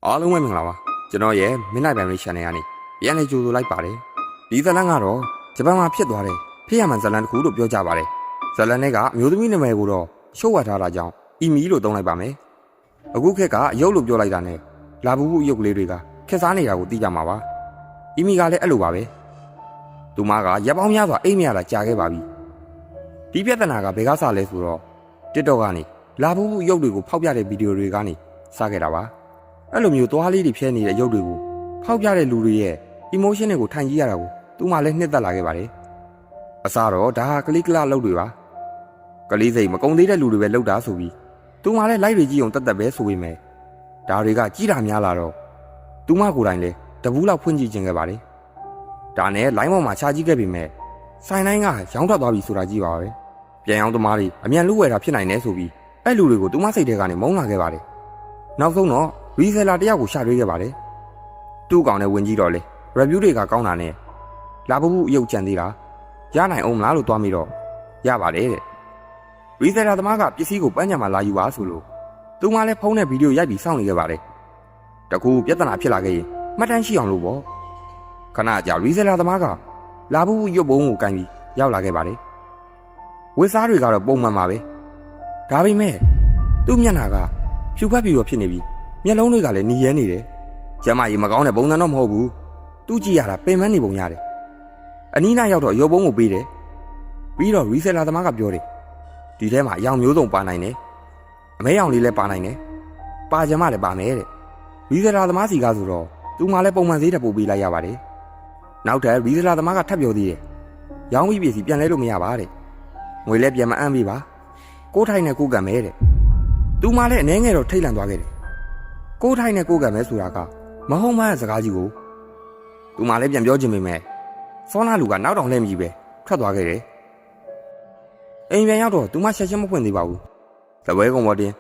အားလုံးပဲမင်္ဂလာပါကျွန်တော်ရဲ့ Midnight Family Channel ကနေပြန်လည်ကြိုဆိုလိုက်ပါတယ်ဒီဇလန်ကတော့ဂျပန်မှာဖြစ်သွားတဲ့ဖြစ်ရမှန်ဇလန်တစ်ခုလို့ပြောကြပါတယ်ဇလန်နဲ့ကအမျိုးသမီးနာမည်ကိုတော့ရှုပ်ဝတ်ထားတာကြောင့်အီမီလို့သုံးလိုက်ပါမယ်အခုခေတ်ကအယုတ်လို့ပြောလိုက်တာနဲ့လာဘူးဘူးအယုတ်ကလေးတွေကခက်စားနေတာကိုသိကြမှာပါအီမီကလည်းအဲ့လိုပါပဲသူမကရပ်ပေါင်းများစွာအိမ်မရတာကြာခဲ့ပါပြီဒီပြဿနာကဘယ်ကစလဲဆိုတော့ TikTok ကနေလာဘူးဘူးအယုတ်တွေကိုဖောက်ပြတဲ့ဗီဒီယိုတွေကနေစခဲ့တာပါအဲ့လိုမျိုးသွားလေးတွေဖြဲနေတဲ့ရုပ်တွေကိုဖောက်ပြတဲ့လူတွေရဲ့ emotion တွေကိုထိုင်ကြည့်ရတာကိုသူမှလည်းနှစ်သက်လာခဲ့ပါတယ်အစားတော့ဒါဟာကလေးကလာလုပ်တွေပါကလေးစိတ်မကုံသေးတဲ့လူတွေပဲလုပ်တာဆိုပြီးသူမှလည်း live တွေကြည့်အောင်တတ်တတ်ပဲဆိုပေမဲ့ဒါတွေကကြီးတာများလာတော့သူမကိုယ်တိုင်လည်းတပူးလောက်ဖွင့်ကြည့်ခြင်းခဲ့ပါတယ်ဒါနဲ့ line ပေါ်မှာခြာကြည့်ခဲ့ပေမဲ့ဆိုင်တိုင်းကရောင်းထွက်သွားပြီဆိုတာကြည့်ပါပဲပြန်ရောင်းသမားတွေအမြန်လူဝယ်တာဖြစ်နိုင်တယ်ဆိုပြီးအဲ့လူတွေကိုသူမစိတ်ထဲကနေမုန်းလာခဲ့ပါတယ်နောက်ဆုံးတော့ရီဆယ်လာတယောက်ကိုရှာတွေ့ခဲ့ပါတယ်သူ့ကောင်နဲ့ဝင်ကြည့်တော့လေ review တွေကကောင်းတာနဲ့လာဘူးဘူးအယုတ်ကြံသေးတာရနိုင်အောင်မလားလို့တွားမိတော့ရပါတယ်တဲ့ရီဆယ်လာသမားကပစ္စည်းကိုပန်းချံမှာလာယူပါဆိုလို့သူမှလည်းဖုန်းနဲ့ဗီဒီယိုရိုက်ပြီးစောင့်နေခဲ့ပါတယ်တကူပြဿနာဖြစ်လာခဲ့ရင်မှတ်တမ်းရှိအောင်လို့ပေါ့ခဏကြာရီဆယ်လာသမားကလာဘူးဘူးရုပ်ပုံးကိုကန်ပြီးရောက်လာခဲ့ပါတယ်ဝစ်စားတွေကတော့ပုံမှန်ပါပဲဒါပေမဲ့သူ့မျက်နှာကဖြူဖက်ဖြူရောဖြစ်နေပြီးမျက်လုံးတွေကလည်းหนีရဲနေတယ်ကျမကြီးမကောင်းတဲ့ပုံစံတော့မဟုတ်ဘူးသူ့ကြည့်ရတာပင်မနေပုံရတယ်အနီးနားရောက်တော့ရုပ်ပုံးကိုပေးတယ်ပြီးတော့ရီဆယ်လာသမားကပြောတယ်ဒီထဲမှာအယောင်မျိုးစုံပါနိုင်တယ်အမဲရောင်လေးလည်းပါနိုင်တယ်ပါကြမလည်းပါမယ်တဲ့ရီဆယ်လာသမားစီကဆိုတော့သူမှလည်းပုံမှန်သေးတဲ့ပို့ပေးလိုက်ရပါတယ်နောက်ထပ်ရီဆယ်လာသမားကထပ်ပြောသေးတယ်ရောင်းပြီးပြည်စီပြန်လဲလို့မရပါတဲ့ငွေလည်းပြန်မအမ်းပေးပါကိုထိုင်နဲ့ကိုကံမဲတဲ့သူမှလည်းအနေငယ်တော့ထိတ်လန့်သွားခဲ့တယ်ကိုထိုင်နဲ့ကိုကံမဲဆိုတာကမဟုတ်မှန်းစကားကြီးကိုသူမှလည်းပြန်ပြောချင်ပေမဲ့စောနာလူကနောက်တောင်လှည့်မကြည့်ပဲထွက်သွားခဲ့တယ်အိမ်ပြန်ရောက်တော့သူမှချက်ချင်းမဖွင့်သေးပါဘူးသပွဲကုံပေါ်တင်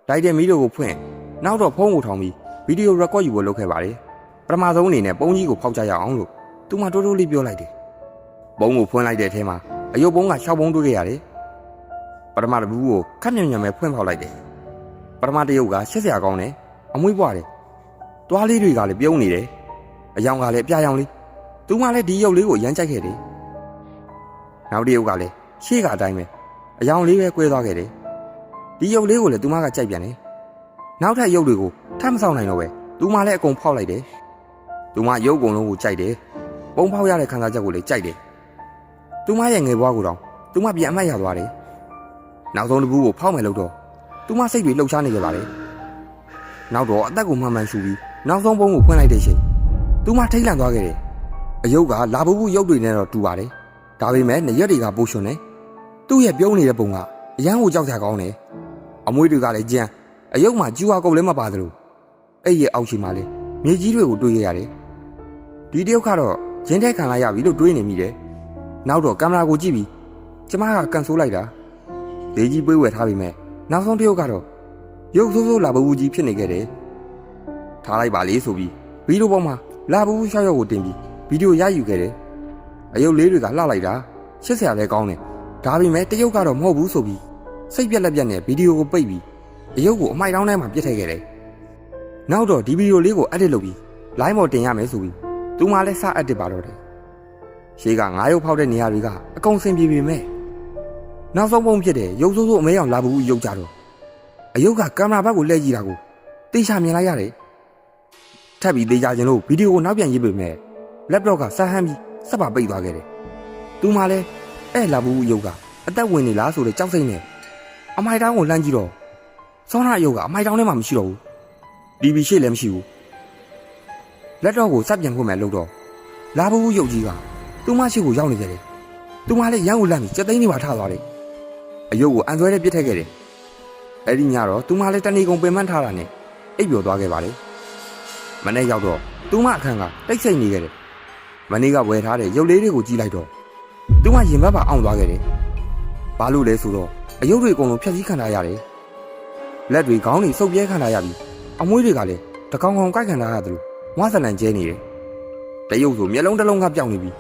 တိုက်တဲ့မီးတို့ကိုဖွင့်နောက်တော့ဖုန်းကိုထောင်ပြီးဗီဒီယိုရက်ကော့ယူဖို့လုပ်ခဲ့ပါတယ်ပထမဆုံးအနေနဲ့ပုံကြီးကိုဖောက်ကြရအောင်လို့သူမှတိုးတိုးလေးပြောလိုက်တယ်ပုံကိုဖွင့်လိုက်တဲ့အထဲမှာအယုတ်ပုံးက6ပုံးတွေ့ခဲ့ရတယ်ပထမတစ်ဘူးကိုခက်ညံ့ညံ့ပဲဖွင့်ဖောက်လိုက်တယ်ပထမတစ်ရုပ်ကရှက်စရာကောင်းတယ်အမွှေးပွားတယ်တွားလေးတွေကလည်းပြုံးနေတယ်အယောင်ကလည်းအပြာရောင်လေးသူမှလည်းဒီရုပ်လေးကိုရမ်းကြိုက်ခဲ့တယ်နောက်တစ်ရုပ်ကလည်းရှေ့ကအတိုင်းပဲအယောင်လေးပဲကွဲသွားခဲ့တယ်ဒီရုပ်လေးကိုလည်းသူမှကကြိုက်ပြန်တယ်နောက်ထပ်ရုပ်တွေကိုထပ်မဆောင်နိုင်တော့ပဲသူမှလည်းအကုန်ဖောက်လိုက်တယ်သူမှရုပ်ကုံလုံးကိုကြိုက်တယ်ပုံဖောက်ရတဲ့ခံစားချက်ကိုလည်းကြိုက်တယ်သူမှရဲ့ငယ်ဘွားကိုတော့သူမှပြန်အမှတ်ရသွားတယ်နောက်ဆုံးတစ်ခုကိုဖောက်မယ်လို့တော့သူမစိတ်တွေလှုပ်ရှားနေကြပါတယ်နောက်တော့အသက်ကိုမှန်မှန်ရှူပြီးနောက်ဆုံးပုံးကိုဖွင့်လိုက်တဲ့ချိန်သူမထိတ်လန့်သွားခဲ့တယ်အယုတ်ကလာဘူးဘူးရုပ်တွေနဲ့တော့တူပါတယ်ဒါပေမဲ့နေရက်တွေကပိုးရှင်တယ်သူ့ရဲ့ပြုံးနေတဲ့ပုံကအရန်ကိုကြောက်ကြကောင်းတယ်အမွှေးတွေကလည်းကြမ်းအယုတ်မှာကျူဟာကုတ်လည်းမပါသလိုအဲ့ရဲ့အောက်ရှိမှလည်းမြေကြီးတွေကိုတွေးရရတယ်ဒီတယောက်ကတော့ရင်းထဲခံလိုက်ရပြီလို့တွေးနေမိတယ်နောက်တော့ကင်မရာကိုကြည့်ပြီးကျမကကန်ဆိုးလိုက်တာဒေးကြီးပွေးဝယ်ထားပြီမဲ့နောက်ဆုံးတစ်ယောက်ကတော့ရုပ်ဆိုးဆိုးလာဘူးကြီးဖြစ်နေခဲ့တယ်ထားလိုက်ပါလေဆိုပြီးဗီဒီယိုပေါ်မှာလာဘူးရှောက်ရောက်ကိုတင်ပြီးဗီဒီယိုရယူခဲ့တယ်အယုတ်လေးတွေကလှလိုက်တာရှစ်ဆရာလည်းကောင်းတယ်ဒါပေမဲ့တစ်ယောက်ကတော့မဟုတ်ဘူးဆိုပြီးစိတ်ပြက်လက်ပြက်နဲ့ဗီဒီယိုကိုပိတ်ပြီးအယုတ်ကိုအမိုက်တောင်းထဲမှာပြစ်ထည့်ခဲ့တယ်နောက်တော့ဒီဗီဒီယိုလေးကို edit လုပ်ပြီး line ပေါ်တင်ရမယ်ဆိုပြီးသူမှလည်းစ edit ပါတော့တယ်ရှေးက9ရုပ်ဖောက်တဲ့နေရာတွေကအကုန်ဆင်ပြေပေမဲ့နောက်ဆုံးပုံဖြစ်တဲ့ရုပ်ဆိုးဆိုးအမဲအောင်လာဘူးရုပ်ကြတော့အယုတ်ကကင်မရာဘက်ကိုလှည့်ကြည့်တာကိုတေချာမြင်လိုက်ရတယ်ထပ်ပြီးတေချာခြင်းလို့ဗီဒီယိုကိုနောက်ပြန်ရေးပေမဲ့ laptop ကစဟမ်းပြီးစက်ပါပိတ်သွားခဲ့တယ်သူမှလည်းအဲ့လာဘူးရုပ်ကအသက်ဝင်နေလားဆိုတဲ့ကြောက်စိတ်နဲ့အမိုက်တောင်းကိုလှမ်းကြည့်တော့စောနာရုပ်ကအမိုက်တောင်းထဲမှာမရှိတော့ဘူး TV ရှေ့လည်းမရှိဘူး laptop ကိုစက်ပြန်ဖွင့်မယ်လို့တော့လာဘူးရုပ်ကြီးကသူမရှိကိုရောက်နေကြတယ်သူမှလည်းရန်ကိုလန့်ပြီးစက်သိန်းတွေပါထသွားတယ်အယုတ်ကိုအန်ဆွဲတဲ့ပြစ်ထည့်ခဲ့တယ်အဲ့ဒီညတော့သူမှလည်းတဏီကုံပင်ပန်းထားတာနဲ့အိပ်ပျော်သွားခဲ့ပါလေမနေ့ရောက်တော့သူမအခန်းကတိတ်ဆိတ်နေခဲ့တယ်မနေ့ကဝယ်ထားတဲ့ရုပ်လေးတွေကိုကြည့်လိုက်တော့သူမရင်ဘတ်ပါအောင်သွားခဲ့တယ်ဘာလို့လဲဆိုတော့အယုတ်တွေအကုန်လုံးဖြတ်စည်းခံထားရတယ်လက်တွေခေါင်းတွေစုပ်ပြဲခံထားရပြီးအမွှေးတွေကလည်းတကောင်ကောင်ကိုက်ခံထားရတယ်လို့ဝါဆလန်ကျဲနေတယ်တရုပ်ဆိုမျက်လုံးတစ်လုံးကပြောင်းနေပြီး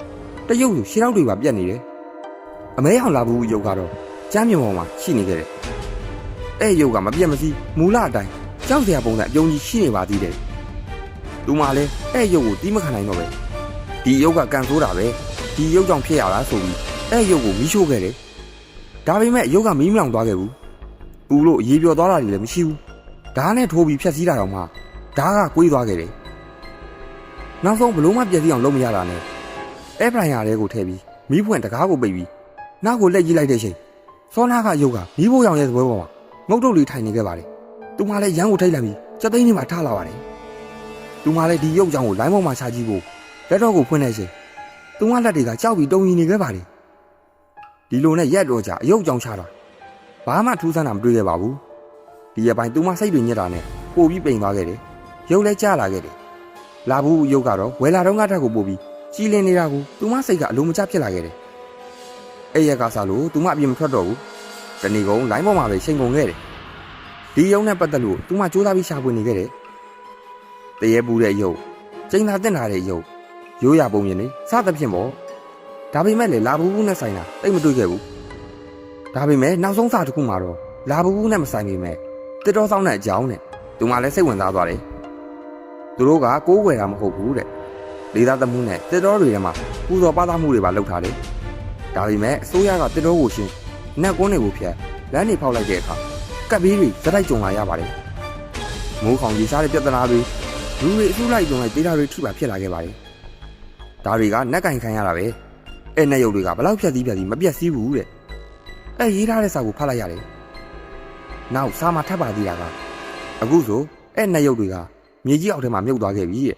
တရုပ်ဆိုရှေးထောက်တွေပါပြက်နေတယ်အမဲအောင်လာဘူးရုပ်ကတော့ကျမ်းမြေပေါ်မှာရှိနေခဲ့တယ်အဲ့ရုပ်ကမပြတ်မစည်းမူလအတိုင်းကြောက်စရာပုံစံအပြုံးကြီးရှိနေပါသေးတယ် သူမှလည်းအဲ့ရုပ်ကိုတီးမခံနိုင်တော့ပဲဒီရုပ်ကကန်ဆိုးတာပဲဒီရုပ်ကြောင့်ဖြစ်ရတာဆိုပြီးအဲ့ရုပ်ကိုမီးရှို့ခဲ့တယ်ဒါပေမဲ့ရုပ်ကမီးမလောင်သွားခဲ့ဘူးပူလို့ရေပြော်သွားတာလည်းမရှိဘူးဓာတ်နဲ့ထိုးပြီးဖြတ်စည်းတာတော့မှဓာတ်ကကွေးသွားခဲ့တယ်နောက်ဆုံးဘလို့မှပြည့်စည်အောင်လုပ်မရတာနဲ့အဲပလိုင်ယာလေးကိုထည့်ပြီးမီးဖွင့်တကားကိုပိတ်ပြီးနောက်ကိုလက်ကြည့်လိုက်တဲ့ချိန်စောနာကရုပ်ကမီးဖိုးရောင်ရဲ့သပွဲပေါ်မှာငုတ်တုတ်လေးထိုင်နေခဲ့ပါတယ်သူမှလည်းရန်ကိုထိတ်လိုက်ပြီးစက်သိန်းလေးမှာထားလာပါတယ်သူမှလည်းဒီရုပ်ကြောင်ကိုလိုင်းပေါ်မှာချကြည့်ဖို့လက်တော့ကိုဖွင့်နေချိန်သူမလက်တွေကကြောက်ပြီးတုံရီနေခဲ့ပါတယ်ဒီလိုနဲ့ရက်တော့ကြအယုတ်ကြောင်ချတာဘာမှထူးဆန်းတာမတွေ့ခဲ့ပါဘူးဒီရက်ပိုင်းသူမစိတ်တွေညစ်တာနဲ့ပို့ပြီးပိန်သွားခဲ့တယ်ရုပ်လည်းကျလာခဲ့တယ်လာဘူးရုပ်ကတော့ဝယ်လာတော့ငါတက်ကိုပို့ပြီးကြီးလင်းနေတာကိုသူမစိတ်ကအလိုမကျဖြစ်လာခဲ့တယ်အဲ့ရက်ကစားလို့သူမအပြင်မထွက်တော့ဘူးတနေ့ကုန်လိုင်းပေါ်မှာပဲချိန်ကုန်ခဲ့တယ်ဒီရုံနဲ့ပတ်သက်လို့သူမစူးစမ်းပြီးရှာဖွေနေခဲ့တယ်တရေပူတဲ့ရုပ်ချိန်သာတက်လာတဲ့ရုပ်ရိုးရပုံမြင်နေစသဖြင့်ပေါ့ဒါပေမဲ့လေလာဘူးနဲ့ဆိုင်တာတိတ်မတွေ့ခဲ့ဘူးဒါပေမဲ့နောက်ဆုံးစာတစ်ခုမှာတော့လာဘူးနဲ့မဆိုင်ပေမဲ့တစ်တော်ဆောင်တဲ့အကြောင်းနဲ့သူမလည်းစိတ်ဝင်စားသွားတယ်သူတို့ကကိုးကွယ်တာမဟုတ်ဘူးတဲ့လေးသားသမှုနဲ့တစ်တော်တွေထဲမှာပူဇော်ပါသားမှုတွေပါလုပ်ထားတယ်ဒါပေမဲ့အစိုးရကတစ်တော်ကိုရှင်းနက်ကွန်းတွေကိုဖျက်လမ်းတွေဖောက်လိုက်တဲ့အခါကပ်ဘေးတွေဇက်တိုက်ကြုံလာရပါတယ်မိုးခေါင်ကြီးစားတဲ့ပြဿနာတွေလူတွေအစုလိုက်ကြုံလိုက်ဒေတာတွေထိပါဖြစ်လာခဲ့ပါတယ်ဒါတွေကနက်ကင်ခံရတာပဲအဲ့နဲ့ရုပ်တွေကဘလောက်ဖြတ်စည်းမပြတ်စည်းဘူးတဲ့အဲ့ရေးထားတဲ့စာကိုဖတ်လိုက်ရတယ်နောက်စာမှာထပ်ပါသေးတာကအခုဆိုအဲ့နဲ့ရုပ်တွေကမြေကြီးအောက်ထဲမှာမြုပ်သွားခဲ့ပြီတဲ့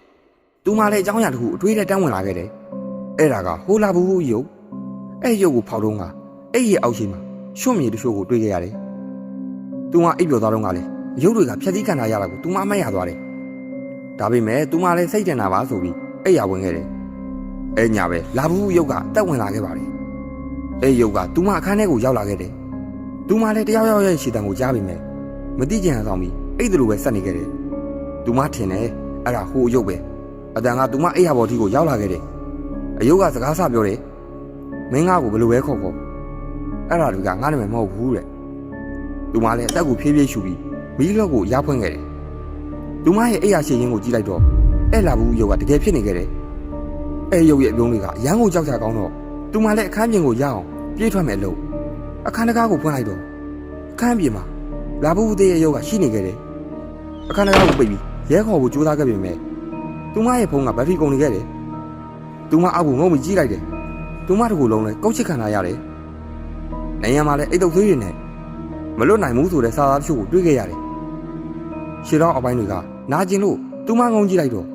သူမှလည်းအကြောင်းအရာတစ်ခုအတွေးနဲ့တန်းဝင်လာခဲ့တယ်အဲ့ဒါကဟိုလာဘူးရုပ်အဲ့ရုပ်ကိုဖောက်တော့ကအဲ့ရဲ့အောက်ရှိမှာရွှွမြေတချို့ကိုတွေးခဲ့ရတယ်သူမှအိပ်ပျော်သွားတော့ကလည်းရုပ်တွေကဖြတ်စည်းခံထားရတာကိုသူမှမတ်ရသွားတယ်ဒါပေမဲ့သူမှလည်းစိတ်တင်တာပါဆိုပြီးအဲ့ရဝင်ခဲ့တယ်အဲ့ညာပဲလာဘူးရုပ်ကတက်ဝင်လာခဲ့ပါတယ်အဲ့ရုပ်ကသူမအခန်းထဲကိုရောက်လာခဲ့တယ်သူမလည်းတယောက်ယောက်ရဲ့ရှီတံကိုကြားပြီးမယ်မတိကျန်ဆောင်ပြီးအဲ့ဒါလိုပဲဆက်နေခဲ့တယ်သူမထင်တယ်အဲ့ဒါဟိုရုပ်ပဲအတန်ကသူမအဲ့ရပေါ်တီကိုရောက်လာခဲ့တယ်အယုတ်ကစကားဆပြောတယ်မင်းငါ့ကိုဘယ်လိုပဲခေါ်အဲ့ဒါတွေကငါနာမည်မဟုတ်ဘူးတဲ့သူမလည်းအသက်ကိုဖြည်းဖြည်းရှူပြီးမီးလော့ကိုရဖွင့်ခဲ့တယ်သူမရဲ့အဲ့ရရှည်ရင်းကိုကြည့်လိုက်တော့အဲ့လာဘူးရုပ်ကတကယ်ဖြစ်နေခဲ့တယ်အဲ့ရုပ်ရဲ့အလုံးတွေကအရန်ကိုကြောက်ကြကောင်းတော့သူမှလည်းအခန်းပြင်ကိုရအောင်ပြေးထွက်မယ်လို့အခန်းတကားကိုဖွင့်လိုက်တော့အခန်းပြင်မှာလာဘူးသေးရဲ့ရုပ်ကရှိနေခဲ့တယ်အခန်းတကားကိုပိတ်ပြီးရဲခေါ်ဖို့ကြိုးစားခဲ့ပေမဲ့သူမရဲ့ဖုန်းကဘက်ထရီကုန်နေခဲ့တယ်သူမအောက်ကိုငုံပြီးကြီးလိုက်တယ်သူမတကူလုံးလည်းကောက်ချစ်ခံလာရတယ်နေရံမှာလည်းအိတ်တုပ်သေးတွေနဲ့မလွတ်နိုင်ဘူးဆိုတဲ့စာသားတချို့ကိုတွေးခဲ့ရတယ်ရှေ့တော့အပိုင်းတွေကနာကျင်လို့သူမငုံကြည့်လိုက်တော့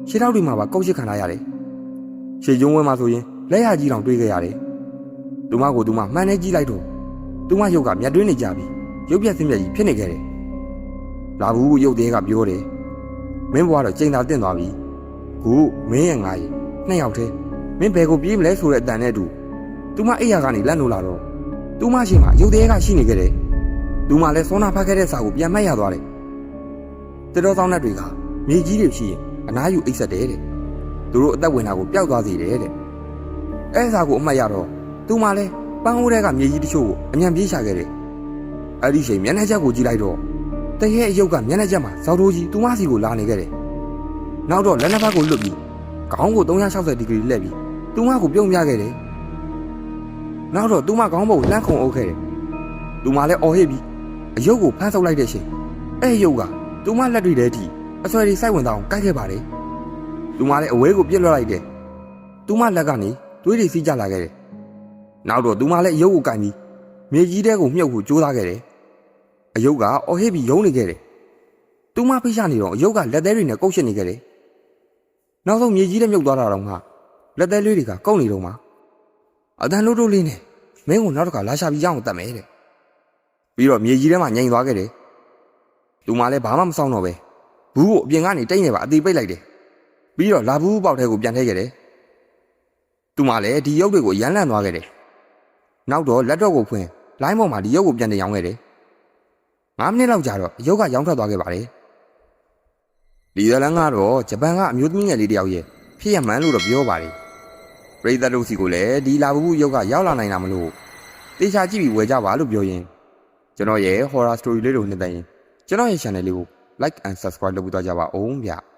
ရှေ့တော့တွေမှာပါကောက်ချစ်ခံလာရတယ်ရှေ့ကျုံးဝဲမှာဆိုရင်လက်ရကြီးတောင်တွေးခဲ့ရတယ်သူမကိုသူမမှန်နေကြည့်လိုက်တော့သူမရုပ်ကမျက်တွင်းနေကြပြီးရုပ်ပြက်စင်းပြက်ကြီးဖြစ်နေခဲ့တယ်လာဘူးရုပ်သေးကပြောတယ်မင်းဘွားတော့ချိန်သာတင့်သွားပြီခုမင်းရဲ့ငါကြီးနှစ်ယောက်တည်းမင်းဘယ်ကိုပြေးမလဲဆိုတဲ့အတန်နဲ့တူသူမအိယာကနေလန့်လို့လာတော့သူမရှိမှရုပ်သေးကရှိနေခဲ့တယ်သူမလည်းစောနာဖတ်ခဲ့တဲ့စာကိုပြန်မှတ်ရသွားတယ်တတော်ဆောင်တဲ့တွေကမြေကြီးတွေရှိရင်အနားယူအိတ်ဆက်တယ်တဲ့သူတို့အသက်ဝင်တာကိုပျောက်သွားစေတယ်တဲ့အဲ့စာကိုအမှတ်ရတော့သူမှလည်းပန်းဟိုးတဲကမြေကြီးတချို့ကိုအညံပြေးရှာခဲ့တယ်အဲ့ဒီချိန်မျက်နှာချက်ကိုကြည့်လိုက်တော့တကယ်အယုတ်ကမျက်နှာချက်မှာဇောက်ထိုးကြီးသူမစီကိုလာနေခဲ့တယ်နောက်တော့လက်နှစ်ဖက်ကိုလွတ်ပြီးခေါင်းကို360ဒီဂရီလှည့်ပြီးသူမကိုပြုံးပြခဲ့တယ်နောက်တော့သူမခေါင်းပေါ်ကိုလှမ်းခုန်အုပ်ခဲ့တယ်သူမလည်းအော်ဟစ်ပြီးအယုတ်ကိုဖမ်းဆုပ်လိုက်တဲ့ချိန်အဲ့အယုတ်ကသူမလက်တွေထဲထိအဆွဲတွေစိုက်ဝင်သွားအောင်ကိုက်ခဲ့ပါတယ်သူမလည်းအဝဲကိုပြစ်လွှတ်လိုက်တယ်သူမလက်ကနေသွေးတွေစီးကျလာခဲ့တယ်နောက်တော့သူမလည်းအယုတ်ကိုကိုင်ပြီးမြေကြီးထဲကိုမြုပ်ဖို့ကြိုးစားခဲ့တယ်အယုတ်ကအော်ဟစ်ပြီးယုံနေခဲ့တယ်သူမဖိရှားနေတော့အယုတ်ကလက်သေးတွေနဲ့ကုတ်ရှစ်နေခဲ့တယ်နောက်ဆုံးမြေကြီးထဲမြုပ်သွားတာတော့မှလက်သေးလေးတွေကကုတ်နေတော့မှအတန်လို့လေးနဲ့မင်းကိုနောက်တစ်ခါလာရှာပြီးရအောင်တတ်မယ်တဲ့ပြီးတော့မြေကြီးထဲမှာငြိမ်သွားခဲ့တယ်သူမလည်းဘာမှမဆောင်တော့ပဲဘူးကိုအပြင်ကနေတိတ်နေပါအသေးပိတ်လိုက်တယ်ပြီးတော့လာဘူးပေါက်ထဲကိုပြန်ထည့်ခဲ့တယ်သူမလည်းဒီရုပ်တွေကိုရမ်းလန့်သွားခဲ့တယ်နောက်တော့လက်တော့ကိုဖွင့်လိုင်းပေါ်မှာဒီရုပ်ကိုပြန်တင်ရောင်းခဲ့တယ်9မိနစ်လောက်ကြာတော့ရုပ်ကရောင်းထွက်သွားခဲ့ပါတယ်ဒီဇလန်ကတော့ဂျပန်ကအမျိုးသမီးငယ်လေးတယောက်ရဲ့ဖြစ်ရမှန်းလို့တော့ပြောပါတယ်ပရိသတ်တို့စီကိုလည်းဒီလာဘူးရုပ်ကရောက်လာနိုင်တာမလို့တေချာကြည့်ပြီးဝယ်ကြပါလို့ပြောရင်ကျွန်တော်ရဲ့ horror story လေးတွေကိုနှစ်သိရင်ကျွန်တော်ရဲ့ channel လေးကို like and subscribe လုပ်ပြီးတော့ကြပါအောင်ဗျ